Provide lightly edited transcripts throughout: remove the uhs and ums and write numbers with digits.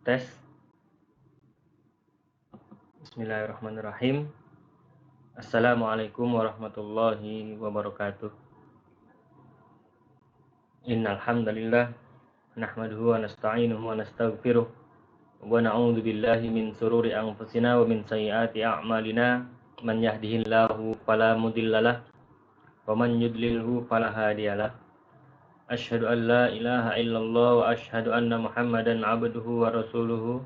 Tes. Bismillahirrahmanirrahim. Assalamualaikum warahmatullahi wabarakatuh. Innal hamdalillah nahmaduhu wa nasta'inuhu wa nastaghfiruh wa na'udzu billahi min sururi anfusina wa min sayyiati a'malina. Man yahdihillahu fala mudhillalah wa man yudlilhu fala hadiyalah. Asyhadu an la ilaha illallah wa asyhadu anna Muhammadan abduhu wa rasuluhu.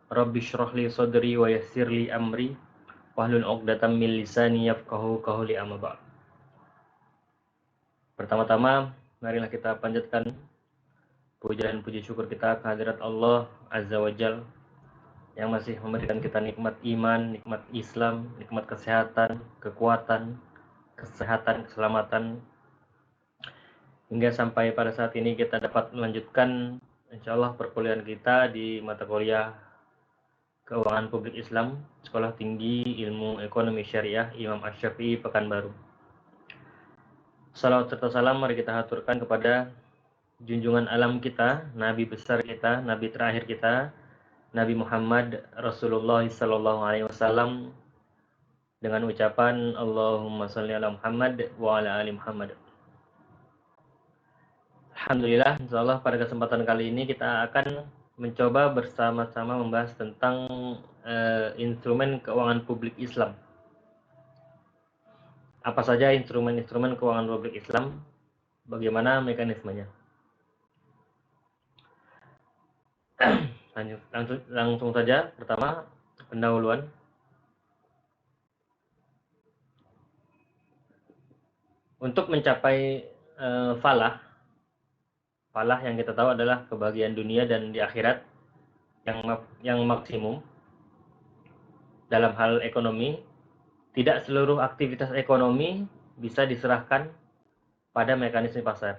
Rabbi shrah li sadri wa yassir li amri wahlul 'uqdatam min lisani yafqahu qawli, amma ba'd. Pertama-tama, marilah kita panjatkan puja dan puji syukur kita kehadirat Allah Azza wa Jal yang masih memberikan kita nikmat iman, nikmat Islam, nikmat kesehatan, kekuatan, keselamatan, hingga sampai pada saat ini kita dapat melanjutkan insyaallah perkuliahan kita di mata kuliah Keuangan Publik Islam, Sekolah Tinggi Ilmu Ekonomi Syariah Imam Asy-Syafi'i, Pekanbaru. Salawat serta salam mari kita haturkan kepada junjungan alam kita, Nabi besar kita, Nabi terakhir kita, Nabi Muhammad Rasulullah sallallahu alaihi wasallam, dengan ucapan Allahumma shalli ala Muhammad wa ala ali Muhammad. Alhamdulillah, insyaallah pada kesempatan kali ini kita akan mencoba bersama-sama membahas tentang instrumen keuangan publik Islam. Apa saja instrumen-instrumen keuangan publik Islam? Bagaimana mekanismenya? Langsung saja. Pertama, pendahuluan. Untuk mencapai falah yang kita tahu adalah kebahagiaan dunia dan di akhirat yang maksimum dalam hal ekonomi. Tidak seluruh aktivitas ekonomi bisa diserahkan pada mekanisme pasar.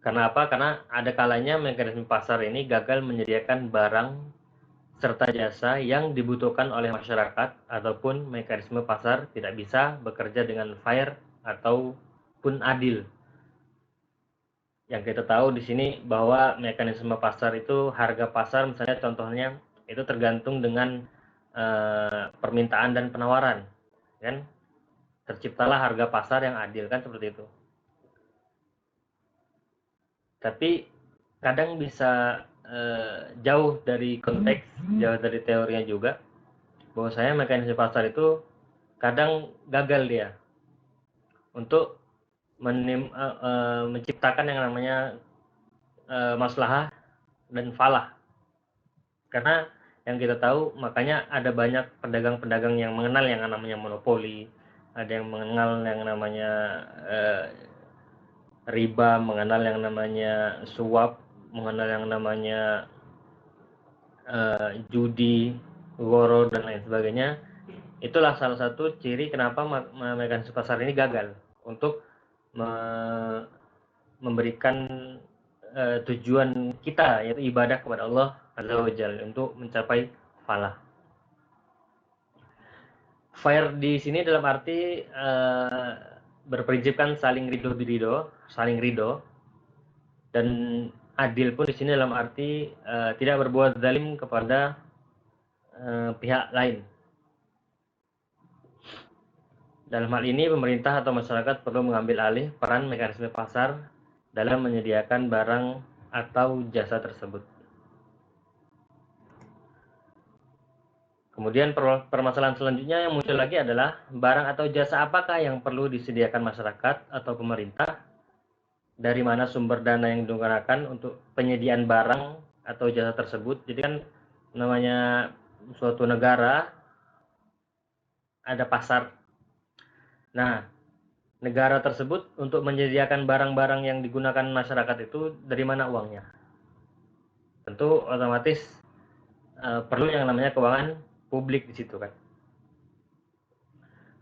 Karena apa? Karena ada kalanya mekanisme pasar ini gagal menyediakan barang serta jasa yang dibutuhkan oleh masyarakat, ataupun mekanisme pasar tidak bisa bekerja dengan fair ataupun adil. Yang kita tahu di sini bahwa mekanisme pasar itu, harga pasar misalnya contohnya itu tergantung dengan permintaan dan penawaran, kan? Terciptalah harga pasar yang adil, kan seperti itu. Tapi kadang bisa jauh dari konteks, jauh dari teorinya juga, bahwa saya mekanisme pasar itu kadang gagal dia untuk menciptakan yang namanya maslahah dan falah. Karena yang kita tahu, makanya ada banyak pedagang-pedagang yang mengenal yang namanya monopoli, ada yang mengenal yang namanya riba, mengenal yang namanya suap, mengenal yang namanya judi, goro, dan lain sebagainya. Itulah salah satu ciri kenapa mekanisme pasar ini gagal untuk memberikan tujuan kita, yaitu ibadah kepada Allah Azza wa Jalla, untuk mencapai falah. Fair di sini dalam arti berprinsipkan saling ridho, dan adil pun di sini dalam arti tidak berbuat zalim kepada pihak lain. Dalam hal ini pemerintah atau masyarakat perlu mengambil alih peran mekanisme pasar dalam menyediakan barang atau jasa tersebut. Kemudian permasalahan selanjutnya yang muncul lagi adalah barang atau jasa apakah yang perlu disediakan masyarakat atau pemerintah, dari mana sumber dana yang digunakan untuk penyediaan barang atau jasa tersebut. Jadi kan namanya suatu negara ada pasar. Nah, negara tersebut untuk menyediakan barang-barang yang digunakan masyarakat itu dari mana uangnya? Tentu otomatis perlu yang namanya keuangan publik di situ, kan.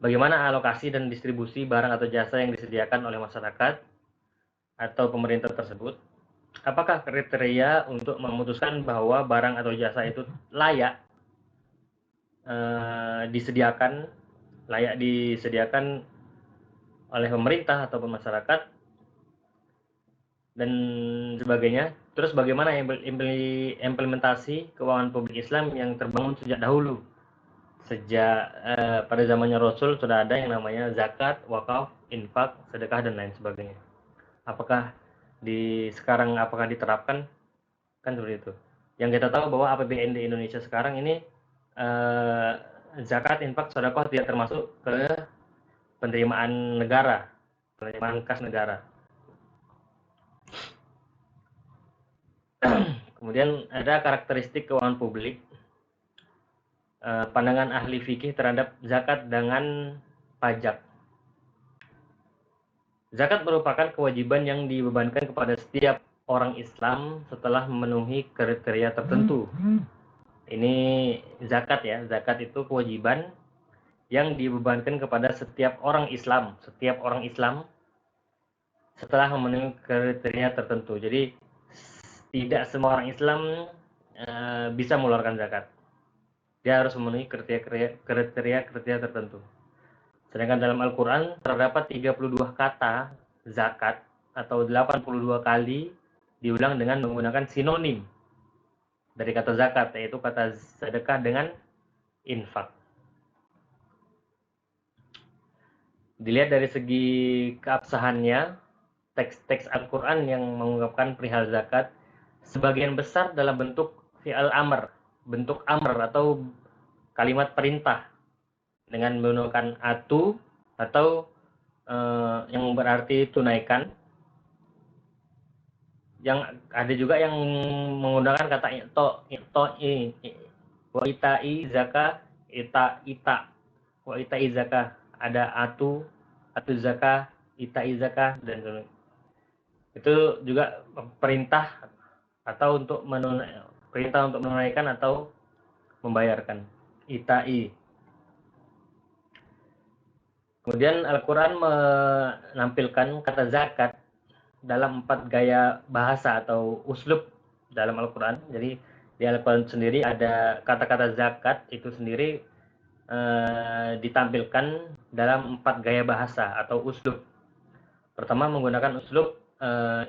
Bagaimana alokasi dan distribusi barang atau jasa yang disediakan oleh masyarakat atau pemerintah tersebut? Apakah kriteria untuk memutuskan bahwa barang atau jasa itu layak disediakan oleh pemerintah atau masyarakat dan sebagainya. Terus bagaimana implementasi keuangan publik Islam yang terbangun sejak dahulu. Sejak pada zamannya Rasul sudah ada yang namanya zakat, wakaf, infak, sedekah, dan lain sebagainya. Apakah apakah diterapkan? Kan seperti itu. Yang kita tahu bahwa APBN di Indonesia sekarang ini zakat, infak, sedekah tidak termasuk ke penerimaan negara, penerimaan kas negara. Kemudian ada karakteristik keuangan publik, pandangan ahli fikih terhadap zakat dengan pajak. Zakat merupakan kewajiban yang dibebankan kepada setiap orang Islam setelah memenuhi kriteria tertentu. Ini zakat ya, zakat itu kewajiban yang dibebankan kepada setiap orang Islam setelah memenuhi kriteria tertentu. Jadi tidak semua orang Islam bisa mengeluarkan zakat. Dia harus memenuhi kriteria tertentu. Sedangkan dalam Al-Quran terdapat 32 kata zakat atau 82 kali diulang dengan menggunakan sinonim dari kata zakat, yaitu kata sedekah dengan infak. Dilihat dari segi keabsahannya, teks-teks Al-Quran yang mengungkapkan perihal zakat sebagian besar dalam bentuk fi'al amr, bentuk amr atau kalimat perintah dengan menggunakan atu atau yang berarti tunaikan. Yang ada juga yang menggunakan kata wa itai zaka, wa itai zaka. Ada atu zaka, itai zaka, dan itu juga perintah untuk menunaikan atau membayarkan, itai. Kemudian Al-Quran menampilkan kata zakat dalam 4 gaya bahasa atau uslub dalam Al-Quran. Jadi di Al-Quran sendiri ada kata-kata zakat itu sendiri ditampilkan dalam 4 gaya bahasa atau uslub. Pertama menggunakan uslub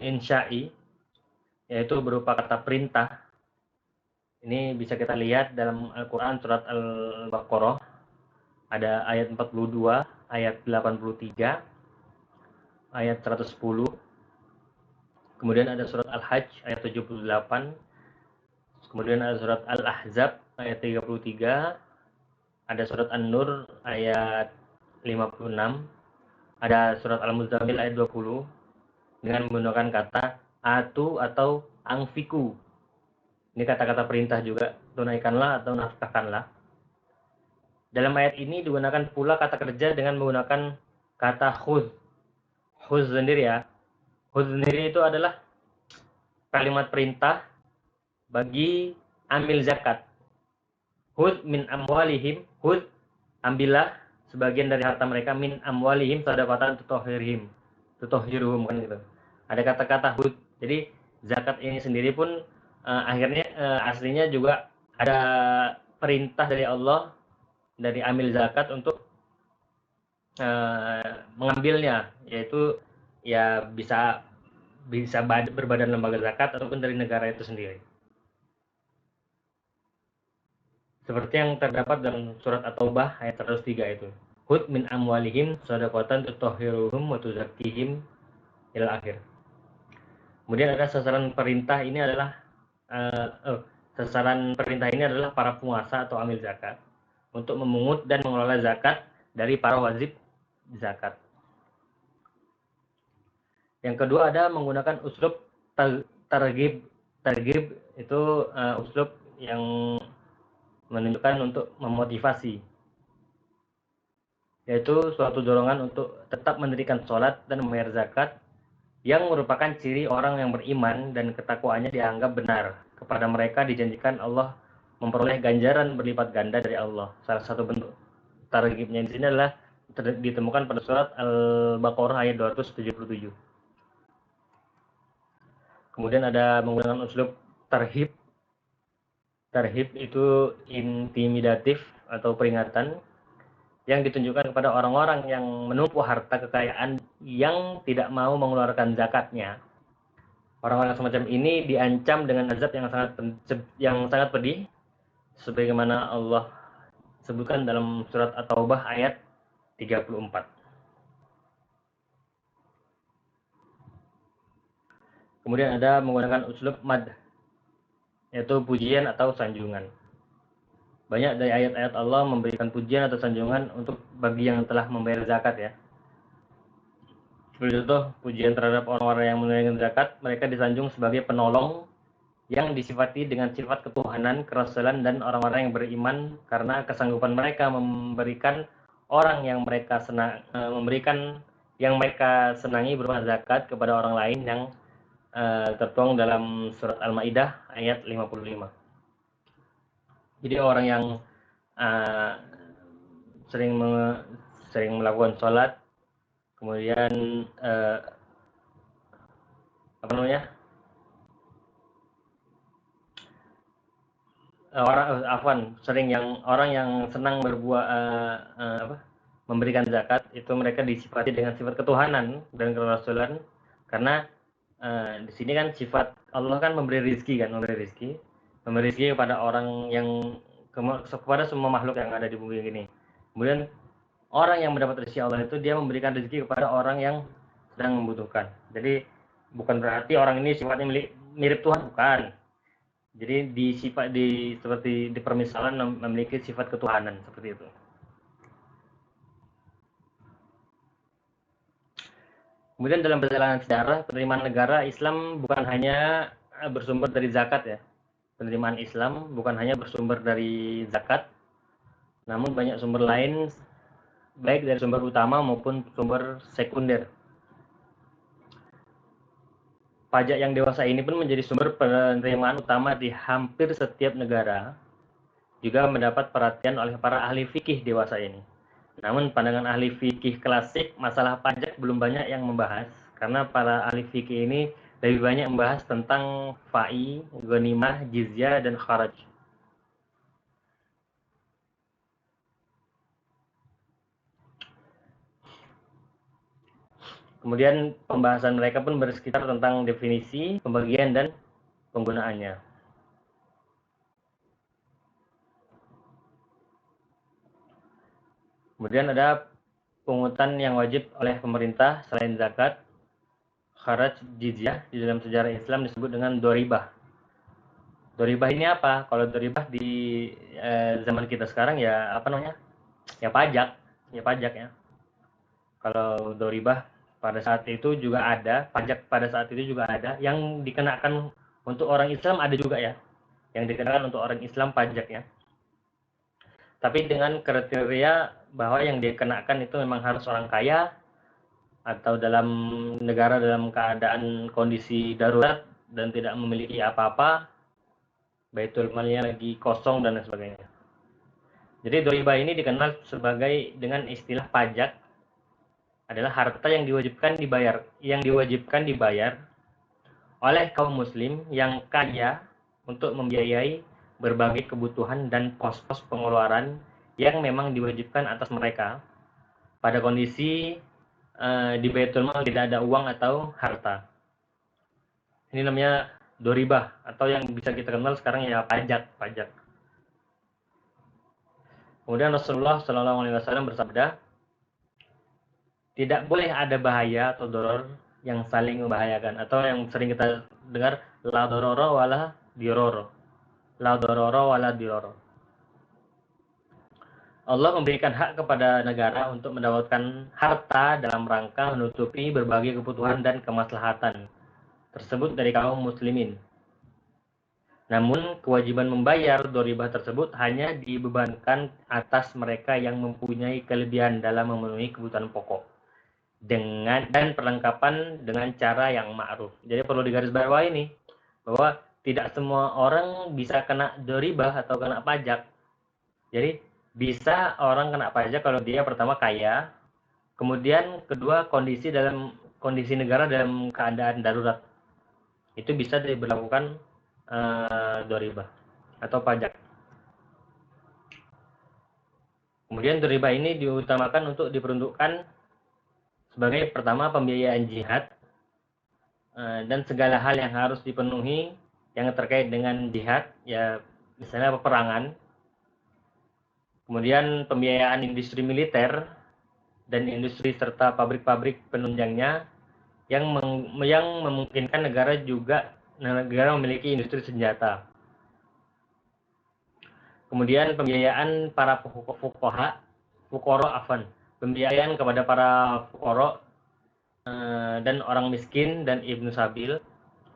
insya'i, yaitu berupa kata perintah. Ini bisa kita lihat dalam Al-Quran surat Al-Baqarah, ada ayat 42, ayat 83, ayat 110. Kemudian ada surat Al-Hajj ayat 78. Kemudian ada surat Al-Ahzab ayat 33. Ada surat An-Nur ayat 56. Ada surat Al-Muzammil ayat 20 dengan menggunakan kata atu atau angfiku. Ini kata-kata perintah juga, tunaikanlah atau nafkahkanlah. Dalam ayat ini digunakan pula kata kerja dengan menggunakan kata khudz. Khudz sendiri ya. Khudz sendiri itu adalah kalimat perintah bagi amil zakat. Khudz min amwalihim, khudz, ambillah sebagian dari harta mereka, min amwalihim sadaqatan tutahhiruhum kan gitu. Ada kata-kata khudz. Jadi zakat ini sendiri pun akhirnya aslinya juga ada perintah dari Allah, dari amil zakat untuk mengambilnya, yaitu ya bisa berbadan lembaga zakat ataupun dari negara itu sendiri. Seperti yang terdapat dalam surat At-Taubah ayat 103 itu. Hud min amwalihim shadaqatan tutahhiruhum wa tuzakkihim ila akhir. Kemudian ada sasaran perintah ini adalah para penguasa atau amil zakat untuk memungut dan mengelola zakat dari para wajib zakat. Yang kedua ada menggunakan uslub targhib. Targhib itu uslub yang menunjukkan untuk memotivasi, yaitu suatu dorongan untuk tetap mendirikan sholat dan membayar zakat yang merupakan ciri orang yang beriman dan ketakwaannya dianggap benar. Kepada mereka dijanjikan Allah memperoleh ganjaran berlipat ganda dari Allah. Salah satu bentuk targhibnya di sini adalah ditemukan pada surat Al-Baqarah ayat 277. Kemudian ada menggunakan uslub tarhib. Tarhib itu intimidatif atau peringatan yang ditunjukkan kepada orang-orang yang menumpuk harta kekayaan yang tidak mau mengeluarkan zakatnya. Orang-orang semacam ini diancam dengan azab yang sangat pedih, sebagaimana Allah sebutkan dalam surat At-Taubah ayat 34. Kemudian ada menggunakan uslub mad, yaitu pujian atau sanjungan. Banyak dari ayat-ayat Allah memberikan pujian atau sanjungan untuk bagi yang telah membayar zakat ya. Seperti contoh, pujian terhadap orang-orang yang menunaikan zakat, mereka disanjung sebagai penolong yang disifati dengan sifat ketuhanan, kerasulan, dan orang-orang yang beriman karena kesanggupan mereka memberikan orang yang mereka senangi berupa zakat kepada orang lain yang tertuang dalam surat Al-Maidah ayat 55. Jadi orang yang uh, sering melakukan sholat, kemudian apa namanya, orang yang senang berbuat memberikan zakat, itu mereka disifati dengan sifat ketuhanan dan kerasulan, karena di sini kan sifat Allah kan memberi rezeki kepada orang yang kepada semua makhluk yang ada di bumi ini. Kemudian orang yang mendapat rezeki Allah itu dia memberikan rezeki kepada orang yang sedang membutuhkan. Jadi bukan berarti orang ini sifatnya mirip Tuhan, bukan. Jadi seperti di permisalan memiliki sifat ketuhanan seperti itu. Kemudian dalam perjalanan sejarah, penerimaan negara Islam bukan hanya bersumber dari zakat ya. Penerimaan Islam bukan hanya bersumber dari zakat, namun banyak sumber lain, baik dari sumber utama maupun sumber sekunder. Pajak yang dewasa ini pun menjadi sumber penerimaan utama di hampir setiap negara, juga mendapat perhatian oleh para ahli fikih dewasa ini. Namun pandangan ahli fikih klasik masalah pajak belum banyak yang membahas, karena para ahli fikih ini lebih banyak membahas tentang fa'i, ghanimah, jizyah, dan kharaj. Kemudian pembahasan mereka pun bersekitar tentang definisi, pembagian, dan penggunaannya. Kemudian ada pungutan yang wajib oleh pemerintah selain zakat, kharaj, jizyah, di dalam sejarah Islam disebut dengan doribah. Doribah ini apa? Kalau doribah di zaman kita sekarang ya apa namanya? Ya pajak, ya. Kalau doribah pada saat itu juga ada, pajak pada saat itu juga ada, yang dikenakan untuk orang Islam ada juga ya, yang dikenakan untuk orang Islam pajak ya. Tapi dengan kriteria bahwa yang dikenakan itu memang harus orang kaya, atau dalam negara dalam keadaan kondisi darurat dan tidak memiliki apa-apa, baitul malnya lagi kosong dan lain sebagainya. Jadi doribah ini dikenal sebagai dengan istilah pajak adalah harta yang diwajibkan dibayar oleh kaum muslim yang kaya untuk membiayai berbagai kebutuhan dan pos-pos pengeluaran yang memang diwajibkan atas mereka pada kondisi di Baitul Mal tidak ada uang atau harta. Ini namanya doribah, atau yang bisa kita kenal sekarang ya pajak. Kemudian Rasulullah SAW bersabda, tidak boleh ada bahaya atau doror yang saling membahayakan, atau yang sering kita dengar la dororo wala diroro. La dororo wala diroro. Allah memberikan hak kepada negara untuk mendapatkan harta dalam rangka menutupi berbagai kebutuhan dan kemaslahatan tersebut dari kaum muslimin. Namun, kewajiban membayar doribah tersebut hanya dibebankan atas mereka yang mempunyai kelebihan dalam memenuhi kebutuhan pokok dan perlengkapan dengan cara yang ma'ruf. Jadi perlu digarisbawahi ini bahwa tidak semua orang bisa kena doribah atau kena pajak. Jadi bisa orang kena pajak kalau dia pertama kaya, kemudian kedua kondisi negara dalam keadaan darurat. Itu bisa diberlakukan doribah atau pajak. Kemudian doribah ini diutamakan untuk diperuntukkan sebagai pertama pembiayaan jihad, dan segala hal yang harus dipenuhi yang terkait dengan jihad, ya misalnya peperangan. Kemudian pembiayaan industri militer dan industri serta pabrik-pabrik penunjangnya yang memungkinkan negara memiliki industri senjata. Kemudian pembiayaan para pembiayaan kepada para fukoro dan orang miskin dan ibnu sabil.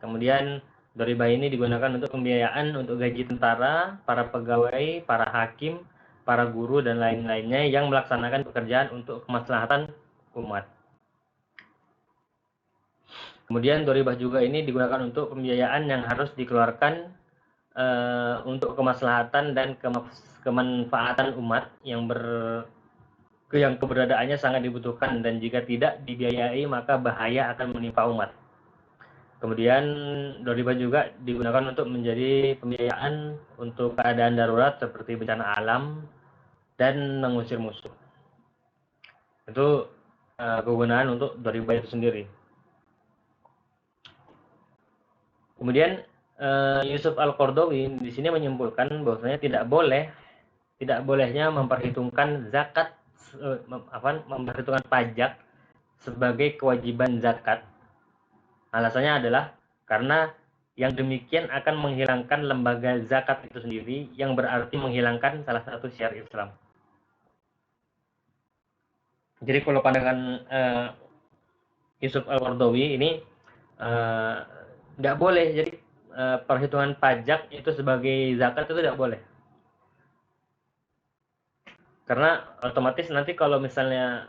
Kemudian doribah ini digunakan untuk pembiayaan untuk gaji tentara, para pegawai, para hakim, para guru dan lain-lainnya yang melaksanakan pekerjaan untuk kemaslahatan umat. Kemudian doribah juga ini digunakan untuk pembiayaan yang harus dikeluarkan untuk kemaslahatan dan kemanfaatan umat yang keberadaannya sangat dibutuhkan, dan jika tidak dibiayai maka bahaya akan menimpa umat. Kemudian doribah juga digunakan untuk menjadi pembiayaan untuk keadaan darurat seperti bencana alam dan mengusir musuh. Itu kegunaan untuk doribah itu sendiri. Kemudian Yusuf Al-Qaradawi di sini menyimpulkan bahwasanya tidak bolehnya memperhitungkan memperhitungkan pajak sebagai kewajiban zakat. Alasannya adalah karena yang demikian akan menghilangkan lembaga zakat itu sendiri, yang berarti menghilangkan salah satu syiar Islam. Jadi kalau pandangan Yusuf Al-Qaradawi ini nggak boleh, jadi perhitungan pajak itu sebagai zakat itu tidak boleh. Karena otomatis nanti kalau misalnya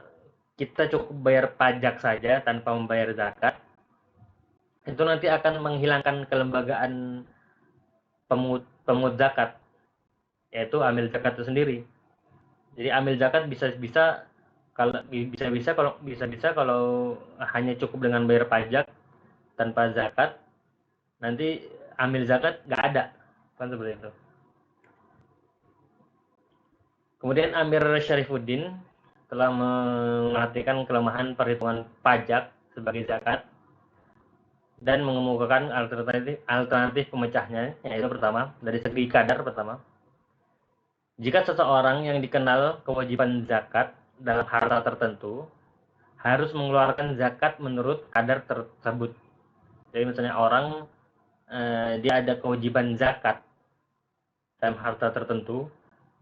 kita cukup bayar pajak saja tanpa membayar zakat, itu nanti akan menghilangkan kelembagaan pemungut zakat, yaitu amil zakat itu sendiri. Jadi amil zakat bisa-bisa kalau hanya cukup dengan bayar pajak tanpa zakat, nanti amil zakat nggak ada, kan seperti itu. Kemudian Amir Syarifuddin telah mengartikan kelemahan perhitungan pajak sebagai zakat dan mengemukakan alternatif pemecahnya, yaitu pertama, dari segi kadar. Pertama, jika seseorang yang dikenal kewajiban zakat dalam harta tertentu harus mengeluarkan zakat menurut kadar tersebut. Jadi misalnya orang dia ada kewajiban zakat dalam harta tertentu,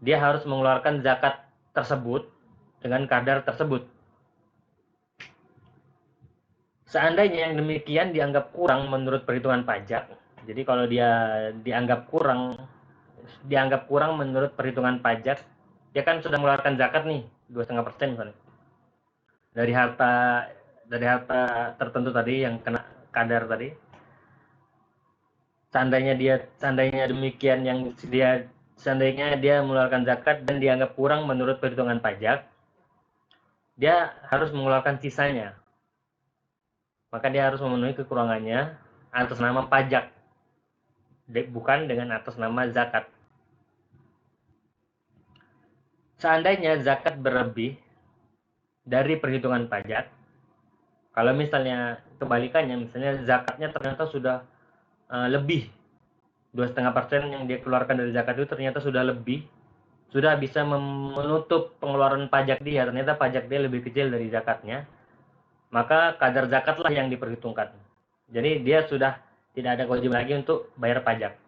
dia harus mengeluarkan zakat tersebut dengan kadar tersebut. Seandainya yang demikian dianggap kurang menurut perhitungan pajak, jadi kalau dia dianggap kurang menurut perhitungan pajak, dia kan sudah mengeluarkan zakat nih 2,5% misalnya dari harta tertentu tadi yang kena kadar tadi. Seandainya demikian, seandainya dia mengeluarkan zakat dan dianggap kurang menurut perhitungan pajak, dia harus mengeluarkan sisanya. Maka dia harus memenuhi kekurangannya atas nama pajak, bukan dengan atas nama zakat. Seandainya zakat berlebih dari perhitungan pajak, kalau misalnya kebalikannya, misalnya zakatnya ternyata sudah lebih 2,5% yang dia keluarkan dari zakat itu ternyata sudah lebih, sudah bisa menutup pengeluaran pajak dia, ternyata pajak dia lebih kecil dari zakatnya, maka kadar zakatlah yang diperhitungkan. Jadi dia sudah tidak ada kewajiban lagi untuk bayar pajak.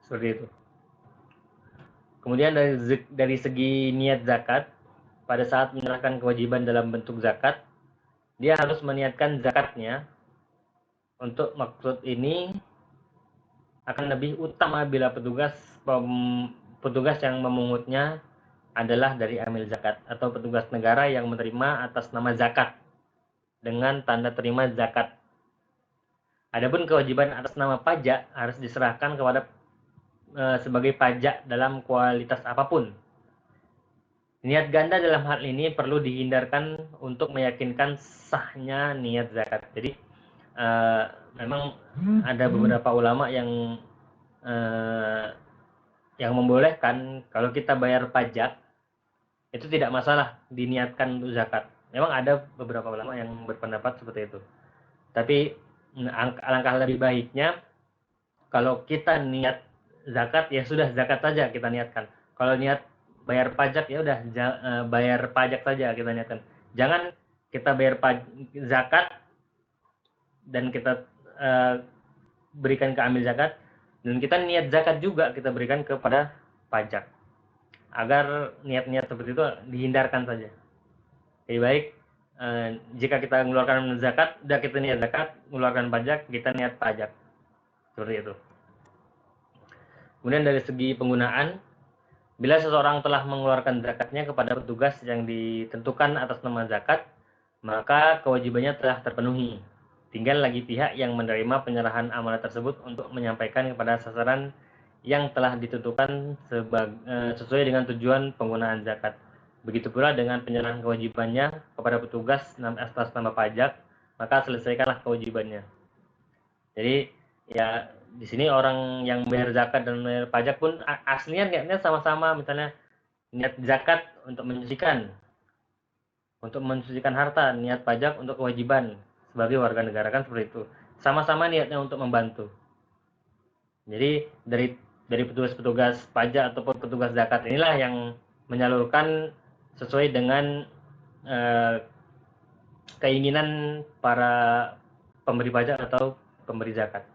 Seperti itu. Kemudian dari segi niat zakat, pada saat menyerahkan kewajiban dalam bentuk zakat, dia harus meniatkan zakatnya. Untuk maksud ini akan lebih utama bila petugas yang memungutnya adalah dari amil zakat atau petugas negara yang menerima atas nama zakat dengan tanda terima zakat. Adapun kewajiban atas nama pajak harus diserahkan kepada sebagai pajak dalam kualitas apapun. Niat ganda dalam hal ini perlu dihindarkan untuk meyakinkan sahnya niat zakat. Jadi memang ada beberapa ulama yang membolehkan kalau kita bayar pajak itu tidak masalah diniatkan untuk zakat. Memang ada beberapa ulama yang berpendapat seperti itu. Tapi alangkah lebih baiknya kalau kita niat zakat, ya sudah zakat saja kita niatkan. Kalau niat bayar pajak, ya udah bayar pajak saja kita niatkan. Jangan kita bayar zakat dan kita berikan ke amil zakat, dan kita niat zakat juga kita berikan kepada pajak. Agar niat-niat seperti itu dihindarkan saja. Lebih baik jika kita mengeluarkan zakat, udah kita niat zakat, mengeluarkan pajak, kita niat pajak. Seperti itu. Kemudian dari segi penggunaan, bila seseorang telah mengeluarkan zakatnya kepada petugas yang ditentukan atas nama zakat, maka kewajibannya telah terpenuhi. Tinggal lagi pihak yang menerima penyerahan amanat tersebut untuk menyampaikan kepada sasaran yang telah ditentukan sesuai dengan tujuan penggunaan zakat. Begitu pula dengan penyerahan kewajibannya kepada petugas atas nama pajak, maka selesaikanlah kewajibannya. Jadi ya di sini orang yang bayar zakat dan bayar pajak pun aslinya niatnya sama-sama, misalnya niat zakat untuk mensucikan harta, niat pajak untuk kewajiban sebagai warga negara, kan seperti itu. Sama-sama niatnya untuk membantu. Jadi dari petugas-petugas pajak ataupun petugas zakat inilah yang menyalurkan sesuai dengan keinginan para pemberi pajak atau pemberi zakat.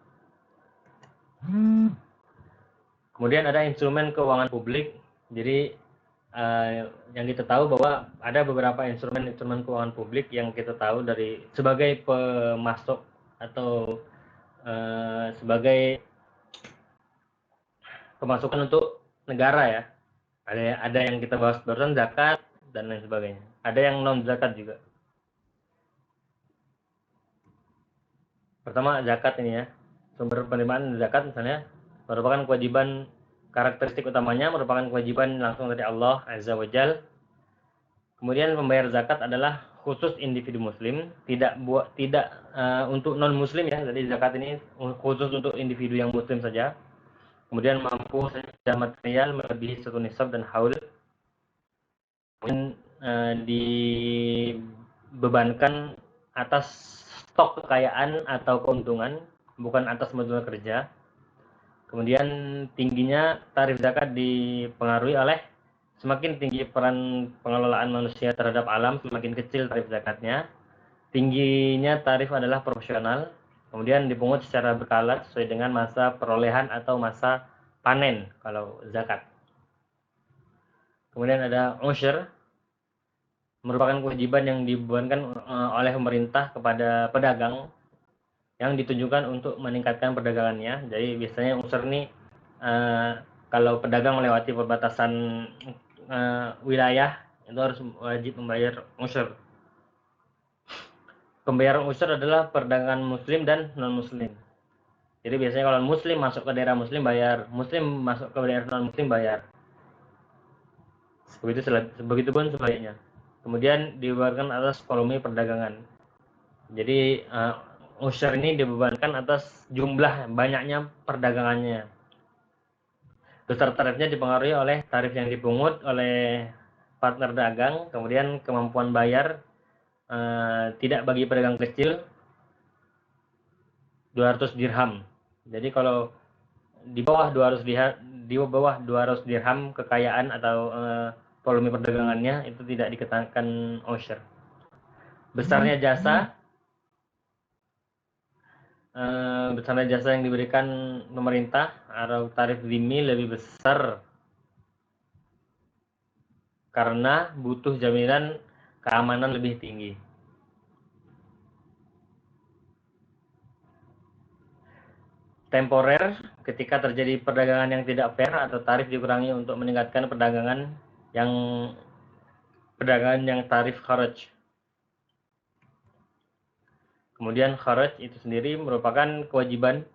Kemudian ada instrumen keuangan publik. Jadi yang kita tahu bahwa ada beberapa instrumen keuangan publik yang kita tahu dari sebagai pemasok atau sebagai pemasukan untuk negara ya. Ada yang kita bahas barusan, zakat dan lain sebagainya. Ada yang non zakat juga. Pertama zakat ini ya. Sumber penerimaan zakat misalnya merupakan kewajiban, karakteristik utamanya merupakan kewajiban langsung dari Allah Azza wa Jalla. Kemudian pembayar zakat adalah khusus individu muslim, tidak untuk non muslim ya. Jadi zakat ini khusus untuk individu yang muslim saja. Kemudian mampu secara material melebihi 1 nisab dan haul. Kemudian dibebankan atas stok kekayaan atau keuntungan, bukan atas modal kerja. Kemudian tingginya tarif zakat dipengaruhi oleh semakin tinggi peran pengelolaan manusia terhadap alam, semakin kecil tarif zakatnya. Tingginya tarif adalah proporsional, kemudian dipungut secara berkala sesuai dengan masa perolehan atau masa panen kalau zakat. Kemudian ada usyr, merupakan kewajiban yang dibebankan oleh pemerintah kepada pedagang yang ditujukan untuk meningkatkan perdagangannya. Jadi biasanya usyr ini kalau pedagang melewati perbatasan wilayah itu harus wajib membayar usyr. Pembayaran usyr adalah perdagangan muslim dan non muslim. Jadi biasanya kalau muslim masuk ke daerah muslim bayar, muslim masuk ke daerah non muslim bayar. Begitupun sebaliknya. Kemudian dibebankan atas volume perdagangan. Jadi usyr ini dibebankan atas jumlah banyaknya perdagangannya. Besar tarifnya dipengaruhi oleh tarif yang dipungut oleh partner dagang, kemudian kemampuan bayar tidak bagi pedagang kecil 200 dirham. Jadi kalau di bawah 200 dirham kekayaan atau volume perdagangannya itu tidak dikenakan usyr. Besarnya jasa yang diberikan pemerintah atau tarif dhimmi lebih besar karena butuh jaminan keamanan lebih tinggi. Temporer, ketika terjadi perdagangan yang tidak fair atau tarif dikurangi untuk meningkatkan perdagangan yang tarif kharaj. Kemudian kharaj itu sendiri merupakan kewajiban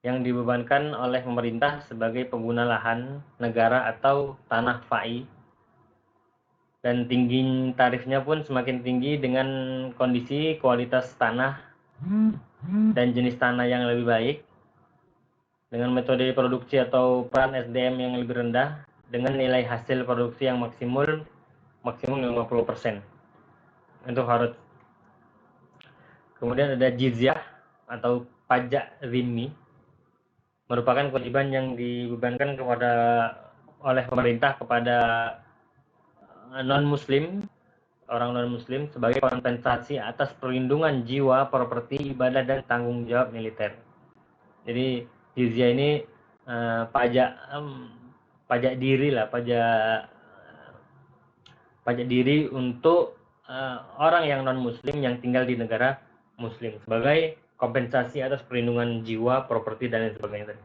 yang dibebankan oleh pemerintah sebagai pengguna lahan negara atau tanah fai. Dan tinggi tarifnya pun semakin tinggi dengan kondisi kualitas tanah dan jenis tanah yang lebih baik, dengan metode produksi atau peran SDM yang lebih rendah, dengan nilai hasil produksi yang maksimal maksimum 50%. Itu harus. Kemudian ada jizyah atau pajak zimmi, merupakan kewajiban yang dibebankan oleh pemerintah kepada non-muslim, orang non-muslim sebagai kompensasi atas perlindungan jiwa, properti, ibadah, dan tanggung jawab militer. Jadi jizyah ini pajak diri lah, pajak diri untuk orang yang non-muslim yang tinggal di negara muslim sebagai kompensasi atas perlindungan jiwa, properti, dan lain sebagainya.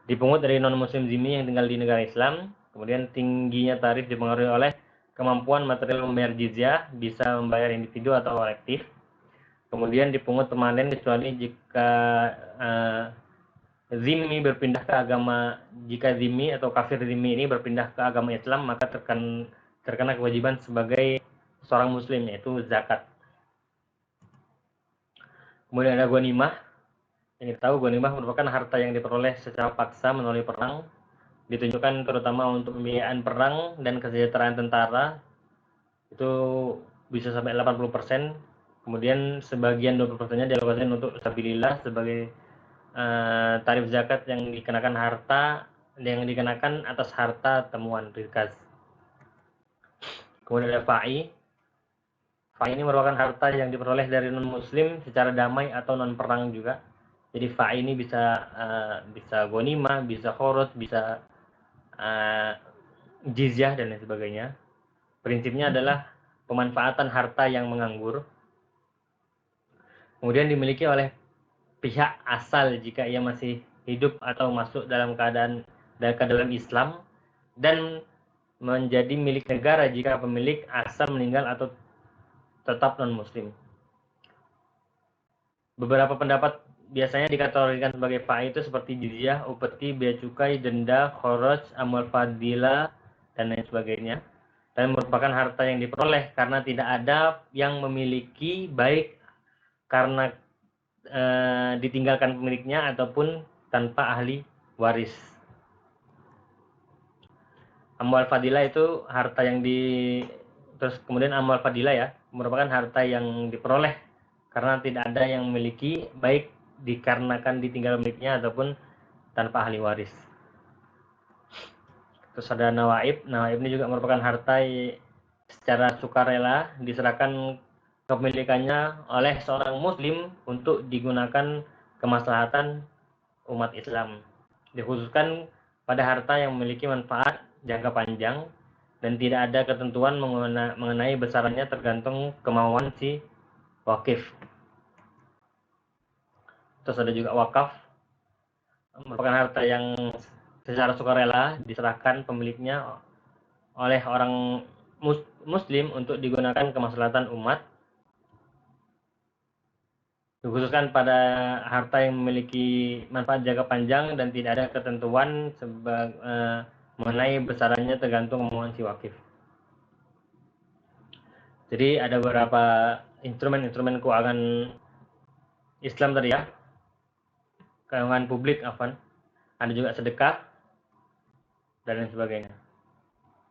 Dipungut dari non-muslim zimmi yang tinggal di negara Islam. Kemudian tingginya tarif dipengaruhi oleh kemampuan material membayar jizyah, bisa membayar individu atau kolektif. Kemudian dipungut permanen kecuali jika zimmi berpindah ke agama, jika zimmi atau kafir zimmi ini berpindah ke agama Islam, maka terkena kewajiban sebagai seorang muslim, yaitu zakat. Kemudian ada ghanimah. Yang kita tahu, ghanimah merupakan harta yang diperoleh secara paksa melalui perang, ditunjukkan terutama untuk pembiayaan perang dan kesejahteraan tentara. Itu bisa sampai 80%. Kemudian sebagian 20%-nya dialokasikan untuk sabilillah sebagai tarif zakat yang dikenakan atas harta temuan rikas. Kemudian ada fa'i. Fa'i ini merupakan harta yang diperoleh dari non-muslim secara damai atau non-perang juga. Jadi fa'i ini bisa ghanimah, bisa khoroj, bisa jizyah, dan lain sebagainya. Prinsipnya adalah pemanfaatan harta yang menganggur. Kemudian dimiliki oleh pihak asal jika ia masih hidup atau masuk dalam keadaan ke dalam Islam, dan menjadi milik negara jika pemilik asal meninggal atau tetap non-muslim. Beberapa pendapat biasanya dikategorikan sebagai fa'i itu seperti jizyah, upeti, bea cukai, denda, khoroj, amal fadilah, dan lain sebagainya. Dan merupakan harta yang diperoleh karena tidak ada yang memiliki, baik karena ditinggalkan pemiliknya ataupun tanpa ahli waris. Amwal fadilah itu harta yang terus kemudian amwal fadilah ya, merupakan harta yang diperoleh karena tidak ada yang memiliki, baik dikarenakan ditinggal pemiliknya ataupun tanpa ahli waris. Terus ada nawaib. Nawaib ini juga merupakan harta secara sukarela diserahkan kepemilikannya oleh seorang muslim untuk digunakan kemaslahatan umat Islam. Dikhususkan pada harta yang memiliki manfaat jangka panjang dan tidak ada ketentuan mengenai besarannya, tergantung kemauan si wakif. Terus ada juga wakaf, merupakan harta yang secara sukarela diserahkan pemiliknya oleh orang muslim untuk digunakan kemaslahatan umat. Dikhususkan pada harta yang memiliki manfaat jangka panjang dan tidak ada ketentuan mengenai besarannya, tergantung kemauan si wakif. Jadi ada beberapa instrumen keuangan Islam tadi ya, keuangan publik, ada juga sedekah dan lain sebagainya.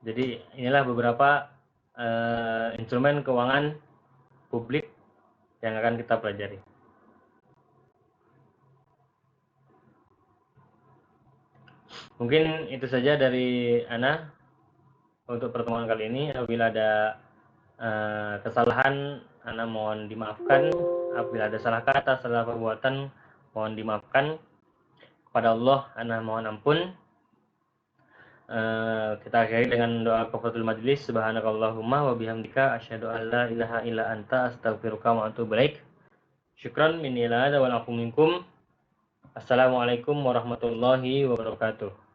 Jadi inilah beberapa instrumen keuangan publik yang akan kita pelajari. Mungkin itu saja dari Ana untuk pertemuan kali ini. Apabila ada kesalahan, Ana mohon dimaafkan. Apabila ada salah kata, salah perbuatan, mohon dimaafkan. Kepada Allah, Ana mohon ampun. Kita akhiri dengan doa kafaratul majlis. Subhanakallahumma wa bihamdika asyhadu an la ilaha illa anta astaghfiruka wa atubu ilaik. Syukran minni la wal afu minkum. Assalamualaikum warahmatullahi wabarakatuh.